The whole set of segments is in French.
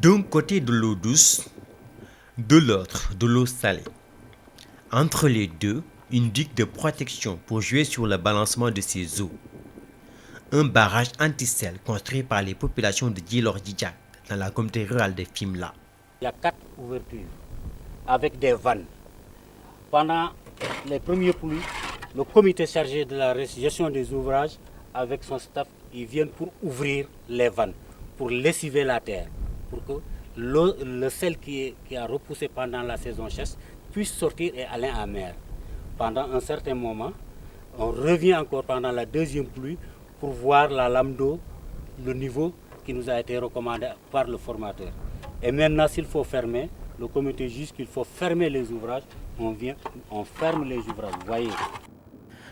D'un côté de l'eau douce, de l'autre de l'eau salée. Entre les deux, une digue de protection pour jouer sur le balancement de ces eaux. Un barrage anti-sel construit par les populations de Djilor-Djidjak dans la communauté rurale de Fimela. Il y a 4 ouvertures avec des vannes. Pendant les premiers pluies, le comité chargé de la gestion des ouvrages avec son staff, ils viennent pour ouvrir les vannes, pour lessiver la terre, pour que le sel qui a repoussé pendant la saison sèche puisse sortir et aller en mer. Pendant un certain moment, on revient encore pendant la deuxième pluie pour voir la lame d'eau, le niveau qui nous a été recommandé par le formateur. Et maintenant, s'il faut fermer, le comité juge qu'il faut fermer les ouvrages, on ferme les ouvrages, vous voyez.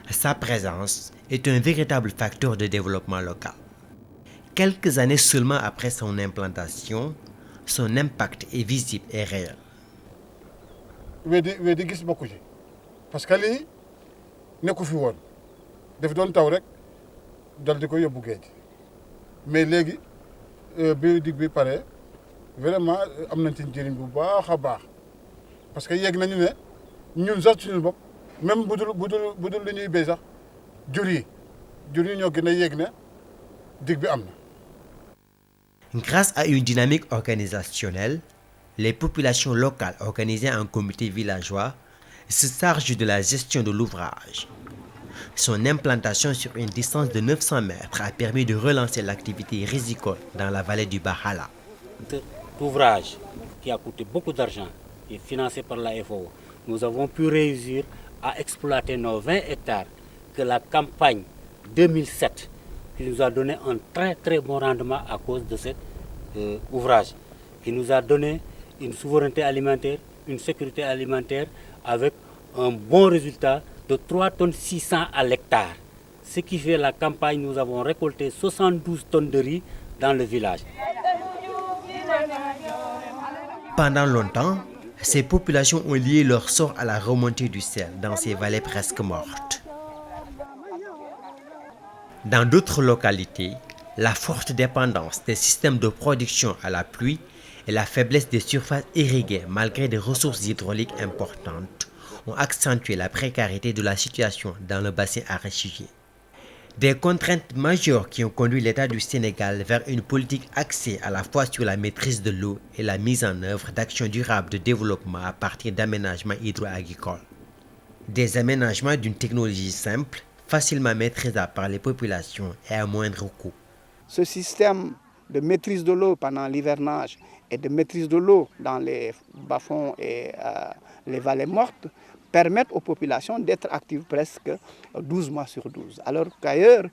Sa présence est un véritable facteur de développement local. Quelques années seulement après son implantation, son impact est visible et réel. weddi gis bokku ci parce que lii nekku fi woon daf doon taw rek dal di ko yóbbu géej mais léegi bi dig bi pare vraiment am nañ ci njëriñ bu baax a baax parce que yegg nañu ne ñun sax suñu bopp même bu dul lu ñuy béy sax jur yi ñoo gën a yegg ne dig bi am na. Grâce à une dynamique organisationnelle, les populations locales organisées en comités villageois se chargent de la gestion de l'ouvrage. Son implantation sur une distance de 900 mètres a permis de relancer l'activité risicole dans la vallée du Bahala. Cet ouvrage qui a coûté beaucoup d'argent et financé par la FAO, nous avons pu réussir à exploiter nos 20 hectares que la campagne 2007 qui nous a donné un très très bon rendement à cause de cet ouvrage, qui nous a donné une souveraineté alimentaire, une sécurité alimentaire avec un bon résultat de 3 tonnes 600 à l'hectare. Ce qui fait la campagne, nous avons récolté 72 tonnes de riz dans le village. Pendant longtemps, ces populations ont lié leur sort à la remontée du sel dans ces vallées presque mortes. Dans d'autres localités, la forte dépendance des systèmes de production à la pluie et la faiblesse des surfaces irriguées malgré des ressources hydrauliques importantes ont accentué la précarité de la situation dans le bassin arachidier. Des contraintes majeures qui ont conduit l'État du Sénégal vers une politique axée à la fois sur la maîtrise de l'eau et la mise en œuvre d'actions durables de développement à partir d'aménagements hydro-agricoles. Des aménagements d'une technologie simple, facilement maîtrisable par les populations et à moindre coût. Ce système de maîtrise de l'eau pendant l'hivernage et de maîtrise de l'eau dans les bas-fonds et les vallées mortes permettent aux populations d'être actives presque 12 mois sur 12. Alors qu'ailleurs,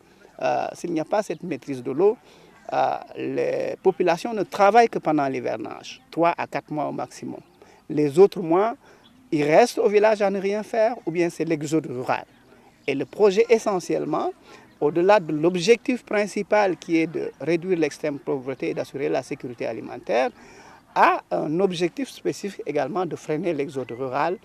s'il n'y a pas cette maîtrise de l'eau, les populations ne travaillent que pendant l'hivernage, 3 à 4 mois au maximum. Les autres mois, ils restent au village à ne rien faire ou bien c'est l'exode rural. Et le projet essentiellement, au-delà de l'objectif principal qui est de réduire l'extrême pauvreté et d'assurer la sécurité alimentaire, a un objectif spécifique également de freiner l'exode rural,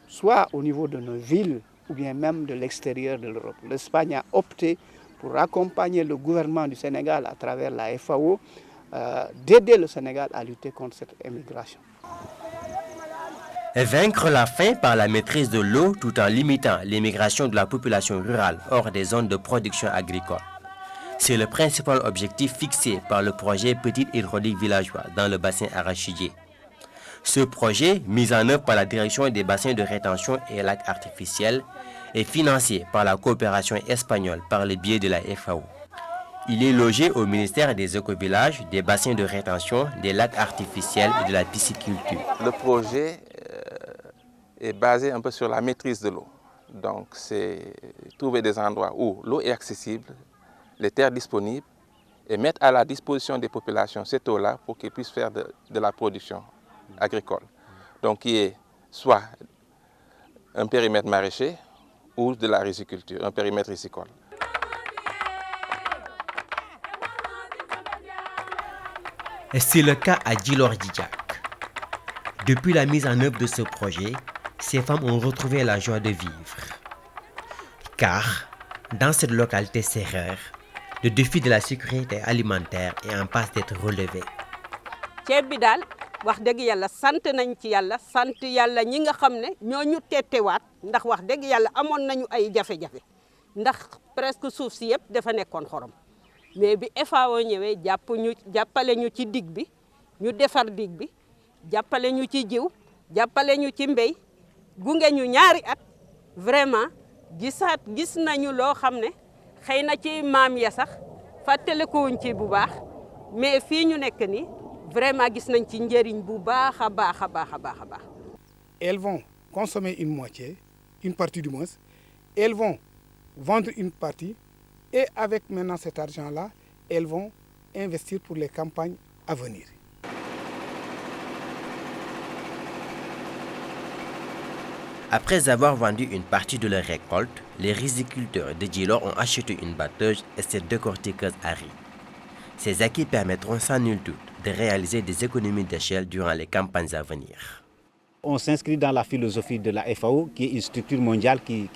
soit au niveau de nos villes ou bien même de l'extérieur de l'Europe. L'Espagne a opté pour accompagner le gouvernement du Sénégal à travers la FAO, d'aider le Sénégal à lutter contre cette émigration. Vaincre la faim par la maîtrise de l'eau tout en limitant l'immigration de la population rurale hors des zones de production agricole. C'est le principal objectif fixé par le projet Petite Hydraulique Villageois dans le bassin arachidier. Ce projet, mis en œuvre par la Direction des bassins de rétention et lacs artificiels, est financé par la coopération espagnole par le biais de la FAO. Il est logé au ministère des écovillages, des bassins de rétention, des lacs artificiels et de la pisciculture. Le projet est basé un peu sur la maîtrise de l'eau. Donc c'est trouver des endroits où l'eau est accessible, les terres disponibles et mettre à la disposition des populations cette eau-là pour qu'ils puissent faire de la production agricole. Donc qui est soit un périmètre maraîcher ou de la riziculture, un périmètre risicole. Et c'est le cas à Djilor-Djidjak. Depuis la mise en œuvre de ce projet, ces femmes ont retrouvé la joie de vivre. Car, dans cette localité sérère, le défi de la sécurité alimentaire est en passe d'être relevé. ceeb bi daal wax dëgg yàlla sant nañ ci yàlla sant yàlla ñi nga xam ne ñoo ñu tettewaat ndax wax dëgg yàlla amoon nañu ay jafe-jafe ndax presque suuf si yëpp dafa nekkoon xorom mais bi FAO ñëwee jàppale ñu ci dig bi ñu defar dig bi jàppale ñu ci jiw jàppale ñu ci mbéy gunge ñu ñaari at vraiment gis nañu loo xam ne xëy na ci maam ya sax fàttalikuwuñ ci bu baax mais fii ñu nekk nii vraiment gis nañ ci njëriñ bu baax a baax a baax a baax a baax. Elles vont consommer une moitié, une partie du moins. Elles vont vendre une partie et avec maintenant cet argent-là, elles vont investir pour les campagnes à venir. Après avoir vendu une partie de leur récolte, les riziculteurs de Djilor ont acheté une batteuse et cette décortiqueuse à riz. Ces acquis permettront sans nul doute de réaliser des économies d'échelle durant les campagnes à venir. On s'inscrit dans la philosophie de la FAO, qui est une structure mondiale qui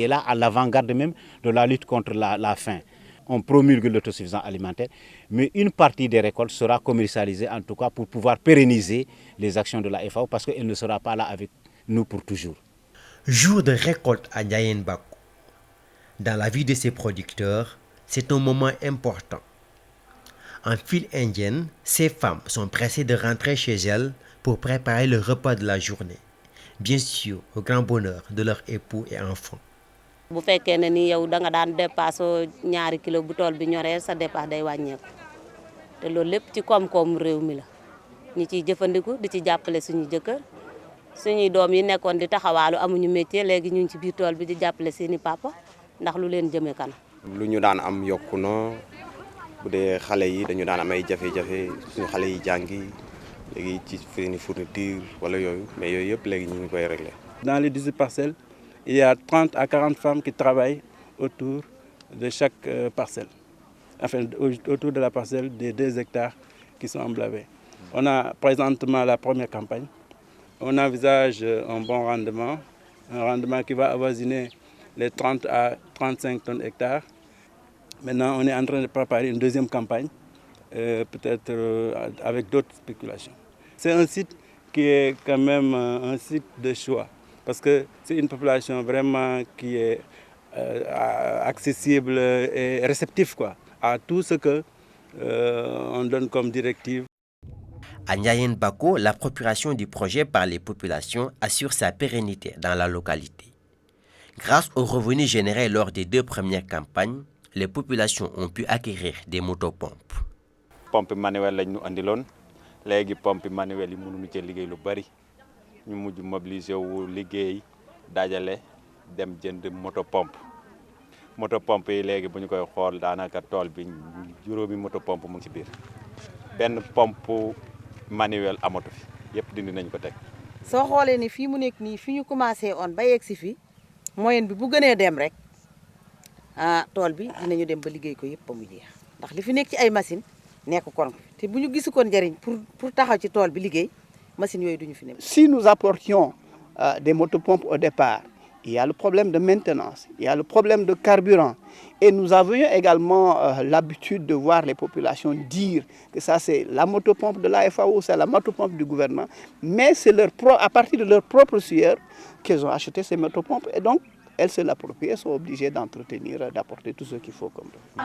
est là à l'avant-garde même de la lutte contre la faim. On promulgue l'autosuffisance alimentaire, mais une partie des récoltes sera commercialisée en tout cas pour pouvoir pérenniser les actions de la FAO parce qu'elle ne sera pas là avec nous pour toujours. Jour de récolte à Ndiayène Bako. Dans la vie de ces producteurs, c'est un moment important. En file indienne, ces femmes sont pressées de rentrer chez elles pour préparer le repas de la journée. Bien sûr, au grand bonheur de leurs époux et enfants. bu fekkee ne ni yow da nga daan dépassé ñaari kilo bu tool bi ñoree sa dépasse day wàññeeku te loolu lépp ci koom-koom réew mi la ñi ciy jëfandiku di ci jàppale suñu jëkkër suñuy doom yi nekkoon di taxawaalu amuñu métier léegi ñu ngi ci biir tool bi di jàppale seeni papa ndax lu leen jëmee kanam. lu ñu daan am yokku na bu dee xale yi dañu daan am ay jafe-jafe suñu xale yi jàngi léegi ci seeni fourniture wala yooyu mais yooyu yëpp léegi ñu ngi koy régler. Dans les 18 parcelles, il y a 30 à 40 femmes qui travaillent autour de chaque parcelle, enfin autour de la parcelle des 2 hectares qui sont emblavés. On a présentement la première campagne. On envisage un bon rendement, un rendement qui va avoisiner les 30 à 35 tonnes hectares. Maintenant, on est en train de préparer une deuxième campagne, peut-être avec d'autres spéculations. C'est un site qui est quand même un site de choix. Parce que c'est une population vraiment qui est accessible et réceptive à tout ce qu'on donne comme directive. À Ndiayène Bako, la procuration du projet par les populations assure sa pérennité dans la localité. Grâce aux revenus générés lors des 2 premières campagnes, les populations ont pu acquérir des motopompes. Pompe manuelle lañ ñu andiloon léegi pompe manuelle yi mënuñu ci liggéey lu bari. Ñu mujj mobiliser wu liggéey dajale dem jënd motopompe yi léegi bu ñu koy xool daanaka tool bi juróomi motopompe mu ngi ci biir benn pompe manuel amatu fi yëpp dindi nañ ko teg. soo xoolee ni fii mu nekk nii fi ñu commencé on ba yegg si fii moyenne bi bu gënee dem rek tool bi dinañu dem ba liggéey ko yëpp ba mu jeex ndax li fi nekk ci ay machine nekk kon te bu ñu gisu kon njëriñ pour taxaw ci tool bi liggéey. Si nous apportions des motopompes au départ, il y a le problème de maintenance, il y a le problème de carburant. Et nous avions également l'habitude de voir les populations dire que ça c'est la motopompe de la FAO, c'est la motopompe du gouvernement. Mais c'est à partir de leur propre sueur qu'elles ont acheté ces motopompes. Et donc, elles se l'approprient, sont obligées d'entretenir, d'apporter tout ce qu'il faut comme ça.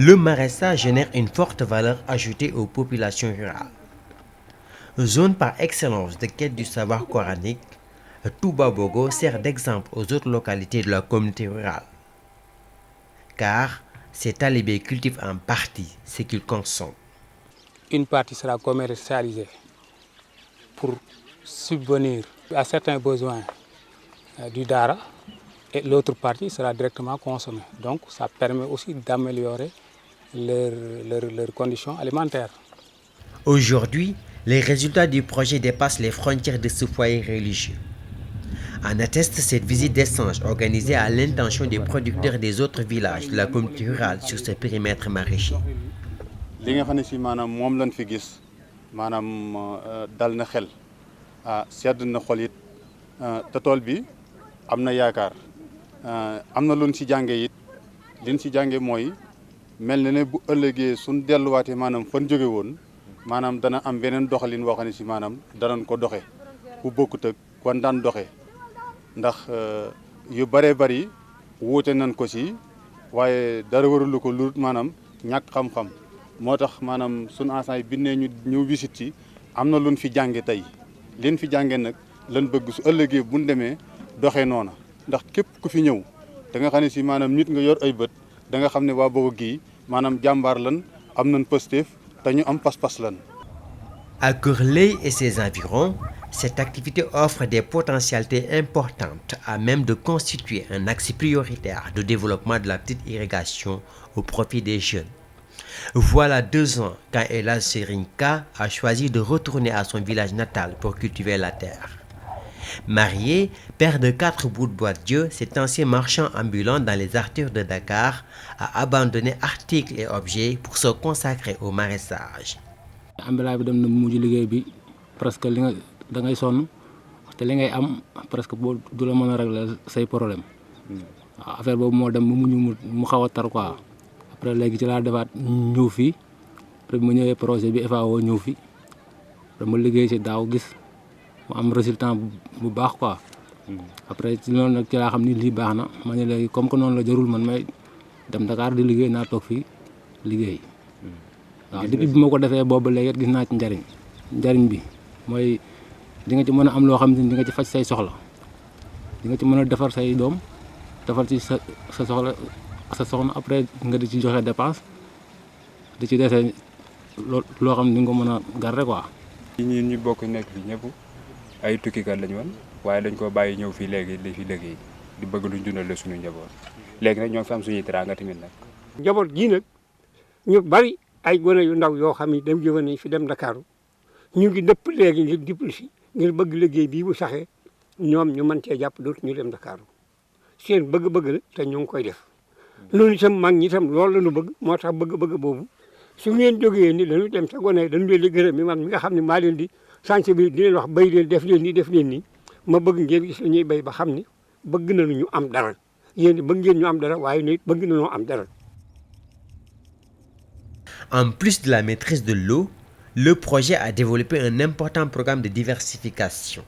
Le maraîchage génère une forte valeur ajoutée aux populations rurales. Zone par excellence de quête du savoir coranique, Touba Bogo sert d'exemple aux autres localités de la communauté rurale. Car ces talibés cultivent en partie ce qu'ils consomment. Une partie sera commercialisée pour subvenir à certains besoins du Dara et l'autre partie sera directement consommée. Donc ça permet aussi d'améliorer leurs conditions alimentaires. Aujourd'hui, les résultats du projet dépassent les frontières de ce foyer religieux. En atteste cette visite d'échange organisée à l'intention des producteurs des autres villages de la communauté rurale sur ce périmètre maraîcher. li nga xam ne si maanaam moom lañ fi gis maanaam dal na xel sedd na xol it te tool bi am na yaakaar am na luñ ci jàngee it liñ ci jàngee mooy mel na ne bu ëllëgee suñ delluwaatee maanaam fan jóge woon maanaam dana am beneen doxalin boo xam ne si maanaam danañ ko doxe bu bokkut ak kon daan doxe ndax yu bëree bëri wuute nañ ko si waaye dara warulu ko lu maanaam ñàkk xam-xam moo tax maanaam suñu enseignant yi bi ne ñu ñëw visite ci am na luñ fi jànge tey liñ fi jànge nag lan bëgg su ëllëgee buñ demee doxee noona ndax képp ku fi ñëw da nga xam ne si maanaam nit nga yor ay bët da nga xam ne waa Bogo gii maanaam jàmbaar lan am nañ pësteef te ñu am pas-pas lan. À Gourley et ses environs, cette activité offre des potentialités importantes à même de constituer un axe prioritaire de développement de la petite irrigation au profit des jeunes. Voilà 2 ans quand Elhadj Serinka a choisi de retourner à son village natal pour cultiver la terre. Marié, père de 4 bouts de bois de Dieu, cet ancien marchand ambulant dans les artères de Dakar a abandonné articles et objets pour se consacrer au maraîchage. Ambulant bi dem na mujj liggéey bi presque li nga da ngay sonn te li ngay am presque boo du la mën a régler say problème waaw affaire boobu moo dem mu mujj mu xaw a tar quoi après léegi ci laa defaat ñëw fii après mu ñëwee projet bi FAO ñëw fi dama liggéey ci daaw gis mu am résultat bu baax quoi après ci loolu nag ci laa xam ni lii baax na ma ne léegi comme que noonu la jarul man may dem Dakar di liggéey naa toog fii liggéey waaw depuis bi ma ko defee boobu léegi gis naa ci njariñ bi mooy di nga ci mën a am loo xam ne di nga ci faj say soxla di nga ci mën a defar say doom defar ci sa soxna après nga di ci joxe dépense di ci desee loo xam ne di nga ko mën a garder quoi. ñun ñu bokk nekk fi ñëpp ay tukkikat lañu woon waaye dañ ko bàyyi ñëw fii léegi di fi liggéey di bëgg luñ dundale suñu njaboot léegi nag ñoo fi am suñuy teraanga tamit nag. njaboot gii nag ñu bari ay gone yu ndaw yoo xam ne dem jóge nañ fi dem Ndakaaru ñu ngi dëpp léegi ngir dippal si ngir bëgg liggéey bii bu saxee ñoom ñu mën cee jàpp dootu ñu dem Ndakaaru seen bëgg-bëgg la te ñu ngi koy def loolu itam mag ñi itam loolu la ñu bëgg moo tax bëgg-bëgg boobu su ngeen jógee ni dañu dem sa gone dañu leen di gërëm mi man mi nga xam ne maa leen di sensibiliser di leen wax béy leen def leen nii ma bëgg ngeen gis ñuy béy ba xam ni bëgg nañu ñu am dara yéen bëgg ngeen ñu am dara waaye nit bëgg nañoo am dara. En plus de la maîtrise de l'eau, le projet a développé un important programme de diversification.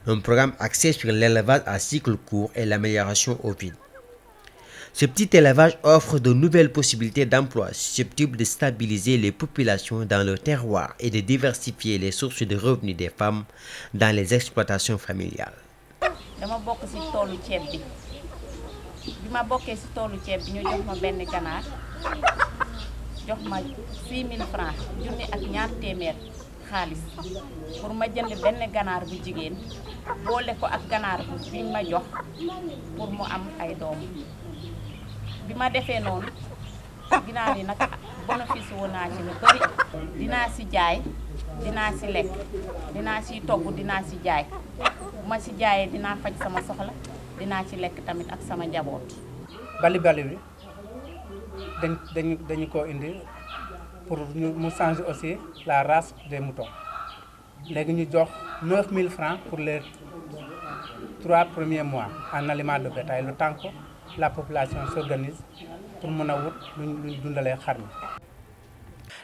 Un programme axé sur l'élevage à cycle court et l'amélioration ovine. Ce petit élevage offre de nouvelles possibilités d'emploi susceptibles de stabiliser les populations dans leur terroir et de diversifier les sources de revenus des femmes dans les exploitations familiales. dama bokk ci toolu ceeb bi ma bokkee ci toolu ceeb bi ñu jox ma benn ganaar jox ma 6000 francs junni ak ñaar téeméer xaalis pour ma jënd benn ganaar bu jigéen boole ko ak ganaar bi ma jox pour mu am ay doom bi ma defee noonu ginaar yi nag bénéfice woon naa ci lu bari dinaa ci jaay dinaa ci lekk dinaa ci togg dinaa ci jaay bu ma ci jaayee dinaa faj sama soxla dinaa ci lekk tamit ak sama njaboot. bali bi dañu ko indi pour mu changer aussi la race des moutons léegi ñu jox 9000 francs pour les 3 premiers mois en aliment de bétail le temps que la population s'organise pour mën a wut luñ dundalee xar mi.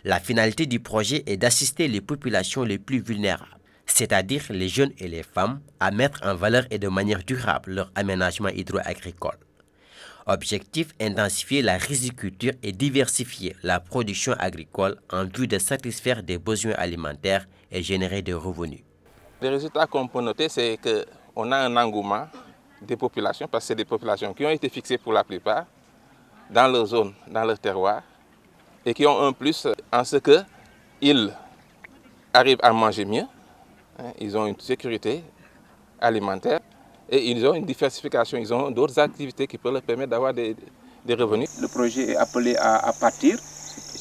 La finalité du projet est d'assister les populations les plus vulnérables, c'est-à-dire les jeunes et les femmes, à mettre en valeur et de manière durable leur aménagement hydro-agricole. Objectif, intensifier la riziculture et diversifier la production agricole en vue de satisfaire des besoins alimentaires et générer des revenus. Les résultats qu'on peut noter, c'est qu'on a un engouement des populations, parce que c'est des populations qui ont été fixées pour la plupart dans leur zone, dans leur terroir, et qui ont un plus en ce qu'ils arrivent à manger mieux, ils ont une sécurité alimentaire, et ils ont une diversification, ils ont d'autres activités qui peuvent leur permettre d'avoir des revenus. Le projet est appelé à partir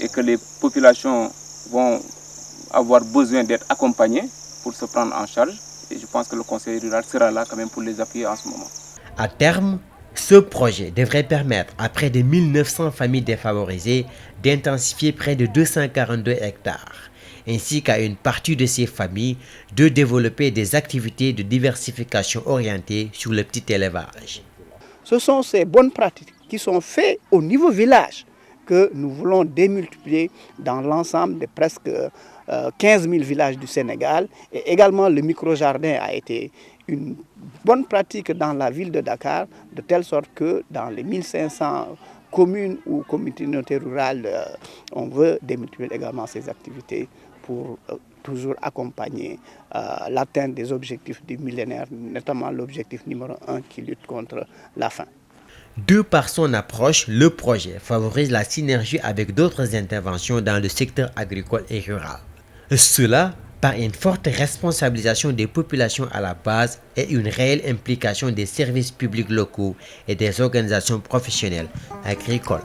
et que les populations vont avoir besoin d'être accompagnées pour se prendre en charge. Et je pense que le conseil rural sera là quand même pour les appuyer en ce moment. À terme, ce projet devrait permettre à près de 1900 familles défavorisées d'intensifier près de 242 hectares ainsi qu'à une partie de ces familles de développer des activités de diversification orientées sur le petit élevage. Ce sont ces bonnes pratiques qui sont faites au niveau village que nous voulons démultiplier dans l'ensemble de presque 15 000 villages du Sénégal. Et également le micro-jardin a été une bonne pratique dans la ville de Dakar, de telle sorte que dans les 1500 communes ou communautés rurales, on veut démultiplier également ces activités pour toujours accompagner l'atteinte des objectifs du millénaire, notamment l'objectif numéro 1 qui lutte contre la faim. De par son approche, le projet favorise la synergie avec d'autres interventions dans le secteur agricole et rural. Cela par une forte responsabilisation des populations à la base et une réelle implication des services publics locaux et des organisations professionnelles agricoles.